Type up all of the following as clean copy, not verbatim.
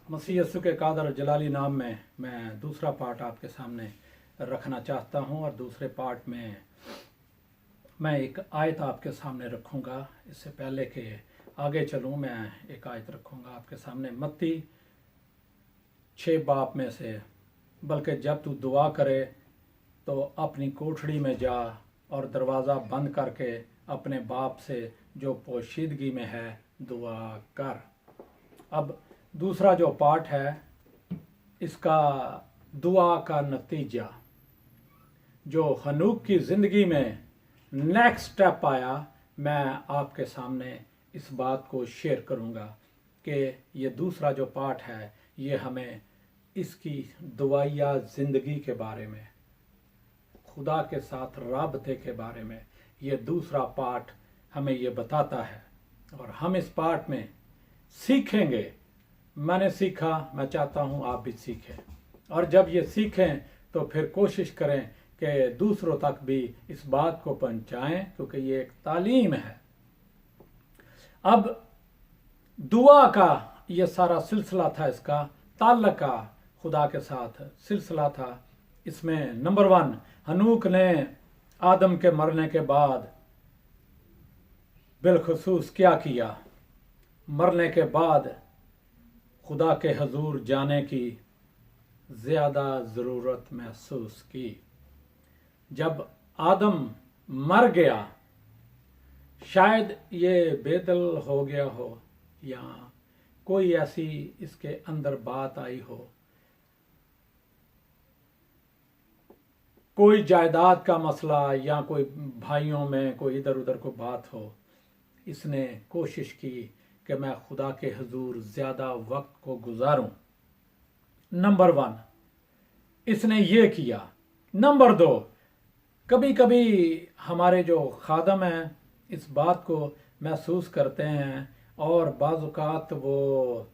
मसीह यीशु के कादर जलाली नाम में मैं दूसरा पार्ट आपके सामने रखना चाहता हूं और दूसरे पार्ट में मैं एक आयत आपके सामने रखूंगा। इससे पहले कि आगे चलूं मैं एक आयत रखूंगा आपके सामने मत्ती 6 बाब में से, बल्कि जब तू दुआ करे तो अपनी कोठड़ी में जा और दरवाज़ा बंद करके अपने बाप से जो पोशीदगी में है दुआ कर। अब दूसरा जो पार्ट है इसका दुआ का नतीजा जो हनूक की ज़िंदगी में नेक्स्ट स्टेप आया, मैं आपके सामने इस बात को शेयर करूंगा कि ये दूसरा जो पार्ट है ये हमें इसकी दुआया ज़िंदगी के बारे में, खुदा के साथ राबते के बारे में ये दूसरा पार्ट हमें ये बताता है। और हम इस पार्ट में सीखेंगे। मैंने सीखा, मैं चाहता हूं आप भी सीखें, और जब ये सीखें तो फिर कोशिश करें कि दूसरों तक भी इस बात को पहुंचाएं, क्योंकि ये एक तालीम है। अब दुआ का ये सारा सिलसिला था, इसका ताल्लुक का खुदा के साथ सिलसिला था। इसमें नंबर 1, हनूक ने आदम के मरने के बाद बिलखुसूस क्या किया? मरने के बाद खुदा के हजूर जाने की ज़्यादा ज़रूरत महसूस की। जब आदम मर गया, शायद ये बेदल हो गया हो या कोई ऐसी इसके अंदर बात आई हो, कोई जायदाद का मसला या कोई भाइयों में कोई इधर उधर को बात हो, इसने कोशिश की कि मैं खुदा के हजूर ज़्यादा वक्त को गुजारूं। नंबर 1 इसने ये किया। नंबर 2, कभी कभी हमारे जो खादम हैं इस बात को महसूस करते हैं और बाज़ औक़ात वो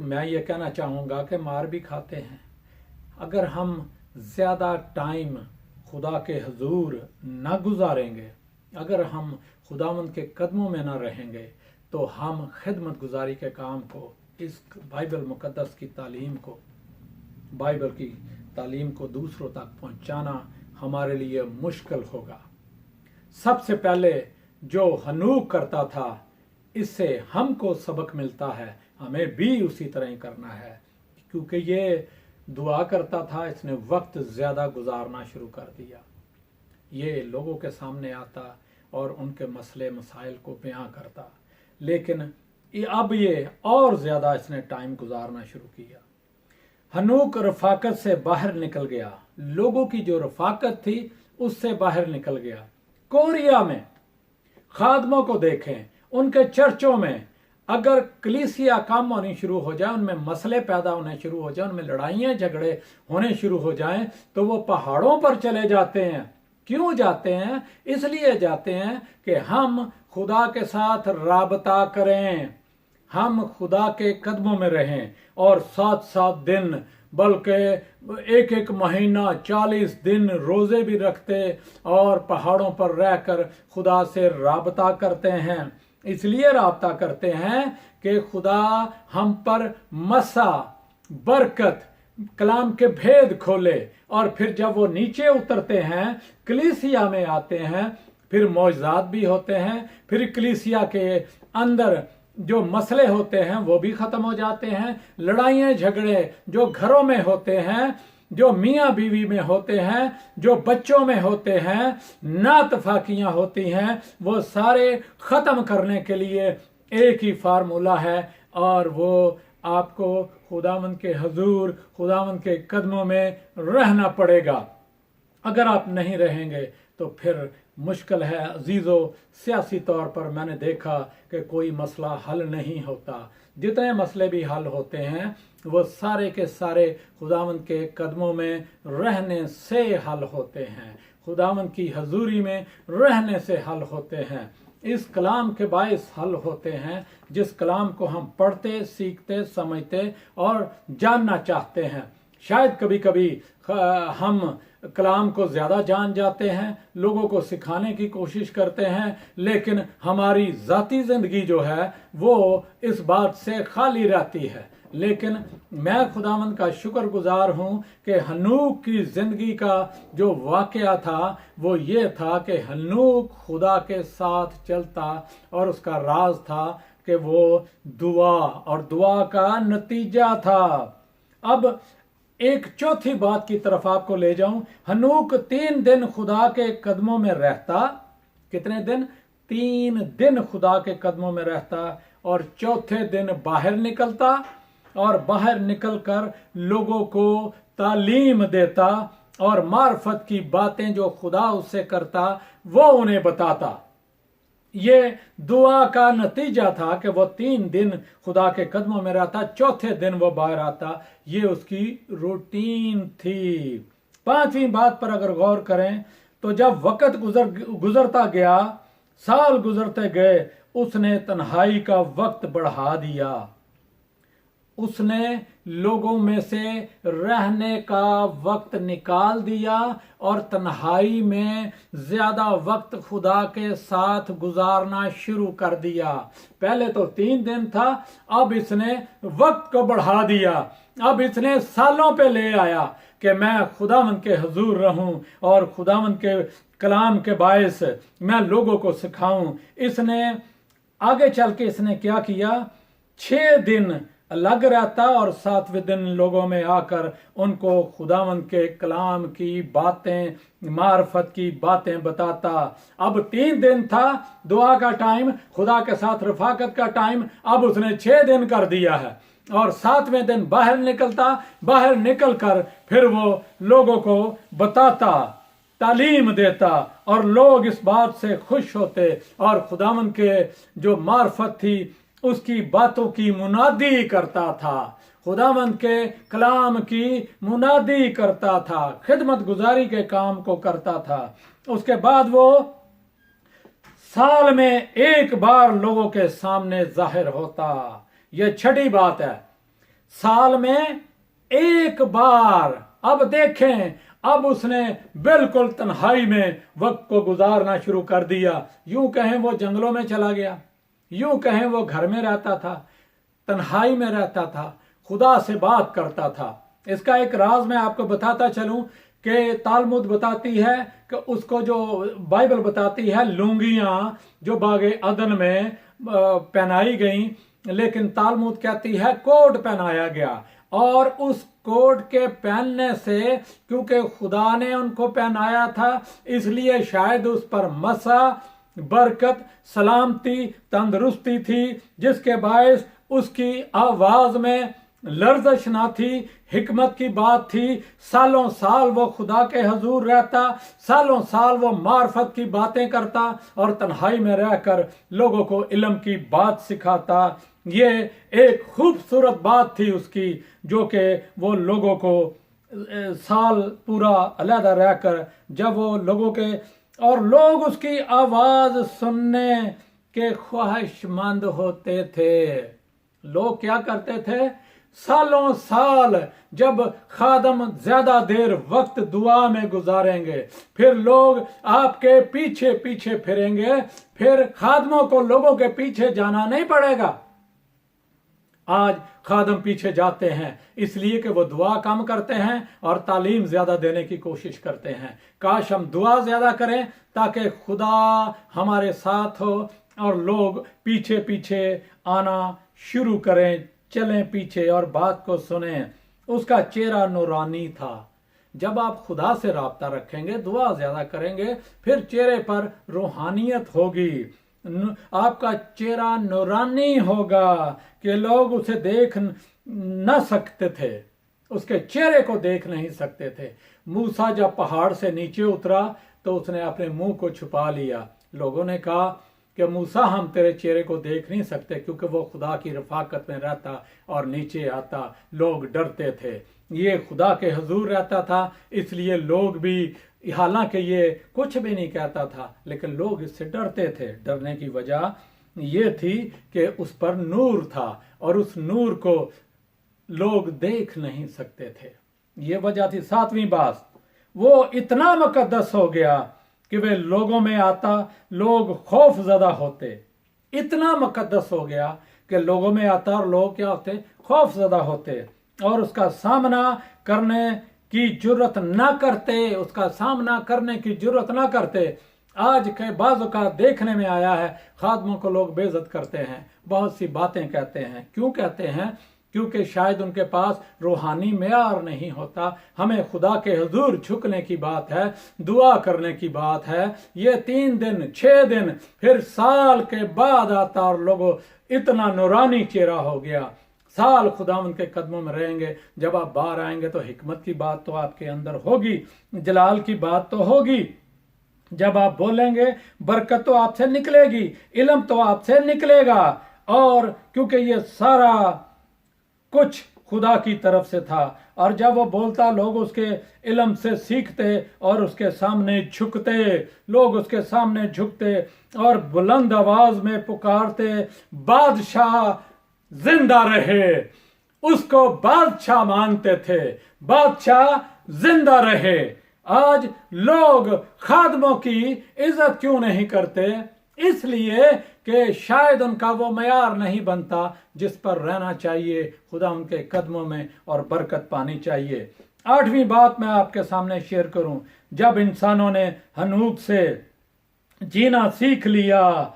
मैं ये कहना चाहूँगा कि मार भी खाते हैं। अगर हम ज़्यादा टाइम खुदा के हजूर ना गुजारेंगे, अगर हम खुदावंद के कदमों में ना रहेंगे, तो हम खिदमत गुजारी के काम को, इस बाइबल मुकद्दस की तालीम को, बाइबल की तालीम को दूसरों तक पहुंचाना हमारे लिए मुश्किल होगा। सबसे पहले जो हनूक करता था, इससे हमको सबक मिलता है, हमें भी उसी तरह ही करना है। क्योंकि ये दुआ करता था, इसने वक्त ज़्यादा गुजारना शुरू कर दिया। ये लोगों के सामने आता और उनके मसले मसाइल को बयां करता, लेकिन अब ये और ज़्यादा इसने टाइम गुजारना शुरू किया। हनूक रफाकत से बाहर निकल गया, लोगों की जो रफाकत थी उससे बाहर निकल गया। कोरिया में खादमों को देखें, उनके चर्चों में अगर कलीसिया कम होनी शुरू हो जाए, उनमें मसले पैदा होने शुरू हो जाए, उनमें लड़ाइयाँ झगड़े होने शुरू हो जाएं, तो वो पहाड़ों पर चले जाते हैं। क्यों जाते हैं? इसलिए जाते हैं कि हम खुदा के साथ राबता करें, हम खुदा के कदमों में रहें, और 7-7 दिन बल्कि एक महीना 40 दिन रोज़े भी रखते और पहाड़ों पर रहकर खुदा से राबता करते हैं। इसलिए राबता करते हैं कि खुदा हम पर मसा बरकत कलाम के भेद खोले, और फिर जब वो नीचे उतरते हैं, कलीसिया में आते हैं, फिर मौजज़ात भी होते हैं, फिर कलीसिया के अंदर जो मसले होते हैं वो भी ख़त्म हो जाते हैं। लड़ाइयाँ झगड़े जो घरों में होते हैं, जो मियाँ बीवी में होते हैं, जो बच्चों में होते हैं, नातफाकियाँ होती हैं, वो सारे ख़त्म करने के लिए एक ही फार्मूला है, और वो आपको खुदावंद के हजूर, खुदावंद के कदमों में रहना पड़ेगा। अगर आप नहीं रहेंगे तो फिर मुश्किल है अजीज़ों। सियासी तौर पर मैंने देखा कि कोई मसला हल नहीं होता। जितने मसले भी हल होते हैं वो सारे के सारे खुदावंद के कदमों में रहने से हल होते हैं, खुदावंद की हजूरी में रहने से हल होते हैं, इस कलाम के बायस हल होते हैं, जिस कलाम को हम पढ़ते, सीखते, समझते और जानना चाहते हैं। शायद कभी कभी हम कलाम को ज़्यादा जान जाते हैं, लोगों को सिखाने की कोशिश करते हैं, लेकिन हमारी ज़ाती ज़िंदगी जो है वो इस बात से खाली रहती है। लेकिन मैं खुदावंद का शुक्रगुजार हूं कि हनूक की जिंदगी का जो वाकया था वो ये था कि हनूक खुदा के साथ चलता, और उसका राज था कि वो दुआ, और दुआ का नतीजा था। अब एक चौथी बात की तरफ आपको ले जाऊं। हनूक 3 दिन खुदा के कदमों में रहता। कितने दिन? 3 दिन खुदा के कदमों में रहता, और चौथे दिन बाहर निकलता, और बाहर निकलकर लोगों को तालीम देता, और मार्फत की बातें जो खुदा उससे करता वो उन्हें बताता। ये दुआ का नतीजा था कि वो 3 दिन खुदा के कदमों में रहता, चौथे दिन वो बाहर आता। ये उसकी रूटीन थी। 5वीं बात पर अगर गौर करें तो जब वक्त गुजरता गया, साल गुजरते गए, उसने तन्हाई का वक्त बढ़ा दिया। उसने लोगों में से रहने का वक्त निकाल दिया और तन्हाई में ज्यादा वक्त खुदा के साथ गुजारना शुरू कर दिया। पहले तो 3 दिन था, अब इसने वक्त को बढ़ा दिया। अब इसने सालों पे ले आया कि मैं खुदावंद के हुजूर रहूं और खुदावंद के कलाम के बायस मैं लोगों को सिखाऊं। इसने आगे चल के इसने क्या किया? 6 दिन अलग रहता और 7वें दिन लोगों में आकर उनको खुदावंद के कलाम की बातें, मार्फत की बातें बताता। अब 3 दिन था दुआ का टाइम, खुदा के साथ रफाकत का टाइम, अब उसने 6 दिन कर दिया है, और 7वें दिन बाहर निकलता। बाहर निकलकर फिर वो लोगों को बताता, तालीम देता, और लोग इस बात से खुश होते, और खुदावंद के जो मार्फत थी उसकी बातों की मुनादी करता था, खुदावंद के कलाम की मुनादी करता था, खिदमत गुजारी के काम को करता था। उसके बाद वो साल में 1 बार लोगों के सामने जाहिर होता। ये 6ठी बात है, साल में 1 बार। अब देखें, अब उसने बिल्कुल तन्हाई में वक्त को गुजारना शुरू कर दिया। यूं कहें वो जंगलों में चला गया, यूं कहें वो घर में रहता था, तन्हाई में रहता था, खुदा से बात करता था। इसका एक राज मैं आपको बताता चलूं कि तालमुद बताती है कि उसको जो बाइबल बताती है लुंगियां जो बागे अदन में पहनाई गई, लेकिन तालमुद कहती है कोट पहनाया गया। और उस कोट के पहनने से, क्योंकि खुदा ने उनको पहनाया था, इसलिए शायद उस पर मसा, बरकत, सलामती, तंदुरुस्ती थी, जिसके बायस उसकी आवाज में लर्जश ना थी, हिकमत की बात थी। सालों साल वो खुदा के हजूर रहता, सालों साल वो मार्फत की बातें करता और तन्हाई में रहकर लोगों को इल्म की बात सिखाता। ये एक खूबसूरत बात थी उसकी, जो कि वो लोगों को साल पूरा अलहदा रहकर जब वो लोगों के और लोग उसकी आवाज सुनने के ख्वाहिशमंद होते थे। लोग क्या करते थे? सालों साल जब खादम ज्यादा देर वक्त दुआ में गुजारेंगे, फिर लोग आपके पीछे पीछे फिरेंगे, फिर खादमों को लोगों के पीछे जाना नहीं पड़ेगा। आज खादम पीछे जाते हैं इसलिए कि वो दुआ कम करते हैं और तालीम ज्यादा देने की कोशिश करते हैं। काश हम दुआ ज्यादा करें ताकि खुदा हमारे साथ हो और लोग पीछे पीछे आना शुरू करें, चलें पीछे और बात को सुने। उसका चेहरा नूरानी था। जब आप खुदा से राब्ता रखेंगे, दुआ ज्यादा करेंगे, फिर चेहरे पर रूहानियत होगी, आपका चेहरा नूरानी होगा कि लोग उसे देख न सकते थे, उसके चेहरे को देख नहीं सकते थे। मूसा जब पहाड़ से नीचे उतरा तो उसने अपने मुंह को छुपा लिया। लोगों ने कहा कि मूसा हम तेरे चेहरे को देख नहीं सकते, क्योंकि वो खुदा की रफाकत में रहता और नीचे आता। लोग डरते थे। ये खुदा के हुजूर रहता था, इसलिए लोग भी, हालांकि ये कुछ भी नहीं कहता था, लेकिन लोग इससे डरते थे। डरने की वजह ये थी कि उस पर नूर था और उस नूर को लोग देख नहीं सकते थे। ये वजह थी। 7वीं बात, वो इतना मुकद्दस हो गया कि वे लोगों में आता, लोग खौफ ज़दा होते। इतना मुकद्दस हो गया कि लोगों में आता और लोग क्या होते, खौफजदा होते और उसका सामना करने की जुर्रत ना करते, उसका सामना करने की जुर्रत ना करते। आज के बाज़ों का देखने में आया है खादमों को लोग बेइज्जत करते हैं, बहुत सी बातें कहते हैं। क्यों कहते हैं? क्योंकि शायद उनके पास रूहानी मेयार नहीं होता। हमें खुदा के हुजूर झुकने की बात है, दुआ करने की बात है। ये 3 दिन 6 दिन फिर साल के बाद आता और लोगों इतना नूरानी चेहरा हो गया। साल खुदा उनके कदमों में रहेंगे। जब आप बाहर आएंगे तो हिकमत की बात तो आपके अंदर होगी, जलाल की बात तो होगी। जब आप बोलेंगे बरकत तो आपसे निकलेगी, इल्म तो आपसे निकलेगा। और क्योंकि ये सारा कुछ खुदा की तरफ से था और जब वो बोलता लोग उसके इल्म से सीखते और उसके सामने झुकते, लोग उसके सामने झुकते और बुलंद आवाज में पुकारते, बादशाह जिंदा रहे। उसको बादशाह मानते थे, बादशाह जिंदा रहे। आज लोग खादमों की इज्जत क्यों नहीं करते? इसलिए कि शायद उनका वो मयार नहीं बनता जिस पर रहना चाहिए खुदा उनके कदमों में और बरकत पानी चाहिए। 8वीं बात मैं आपके सामने शेयर करूं। जब इंसानों ने हनूक से जीना सीख लिया,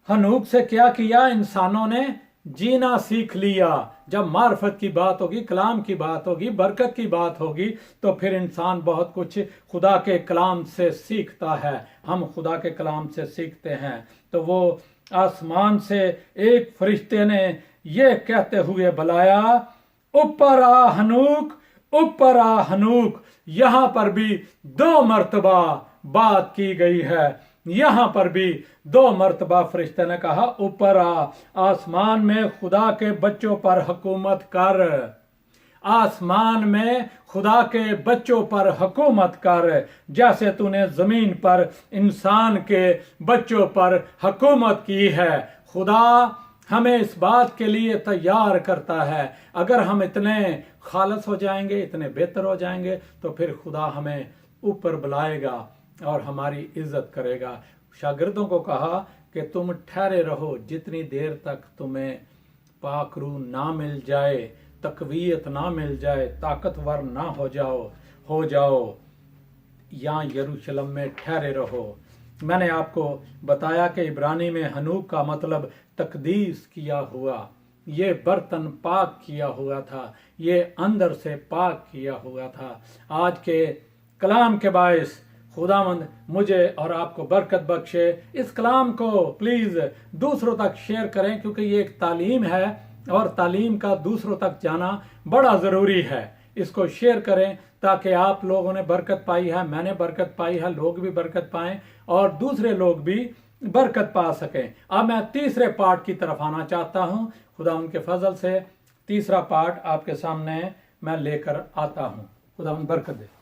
हनूक से क्या किया? इंसानों ने जीना सीख लिया। जब मार्फत की बात होगी, कलाम की बात होगी, बरकत की बात होगी, तो फिर इंसान बहुत कुछ खुदा के कलाम से सीखता है। हम खुदा के कलाम से सीखते हैं। तो वो आसमान से एक फरिश्ते ने ये कहते हुए बुलाया, ऊपर आ हनूक, ऊपर आ हनूक। यहां पर भी 2 मर्तबा बात की गई है। यहां पर भी 2 मर्तबा फरिश्ते ने कहा ऊपर आ, आसमान में खुदा के बच्चों पर हुकूमत कर, आसमान में खुदा के बच्चों पर हुकूमत कर, जैसे तूने जमीन पर इंसान के बच्चों पर हुकूमत की है। खुदा हमें इस बात के लिए तैयार करता है। अगर हम इतने खालस हो जाएंगे, इतने बेहतर हो जाएंगे, तो फिर खुदा हमें ऊपर बुलाएगा और हमारी इज्जत करेगा। शागिर्दों को कहा कि तुम ठहरे रहो जितनी देर तक तुम्हें पाक रूह ना मिल जाए, तकवीयत ना मिल जाए, ताकतवर ना हो जाओ, यहाँ यरूशलेम में ठहरे रहो। मैंने आपको बताया कि इब्रानी में हनूक का मतलब तकदीस किया हुआ, ये बर्तन पाक किया हुआ था, ये अंदर से पाक किया हुआ था। आज के कलाम के बायस खुदावंद मुझे और आपको बरकत बख्शे। इस कलाम को प्लीज दूसरों तक शेयर करें, क्योंकि ये एक तालीम है और तालीम का दूसरों तक जाना बड़ा जरूरी है। इसको शेयर करें ताकि आप लोगों ने बरकत पाई है, मैंने बरकत पाई है, लोग भी बरकत पाएं और दूसरे लोग भी बरकत पा सकें। अब मैं तीसरे पार्ट की तरफ आना चाहता हूं। खुदा उनके फजल से तीसरा पार्ट आपके सामने मैं लेकर आता हूं। खुदा बरकत दे।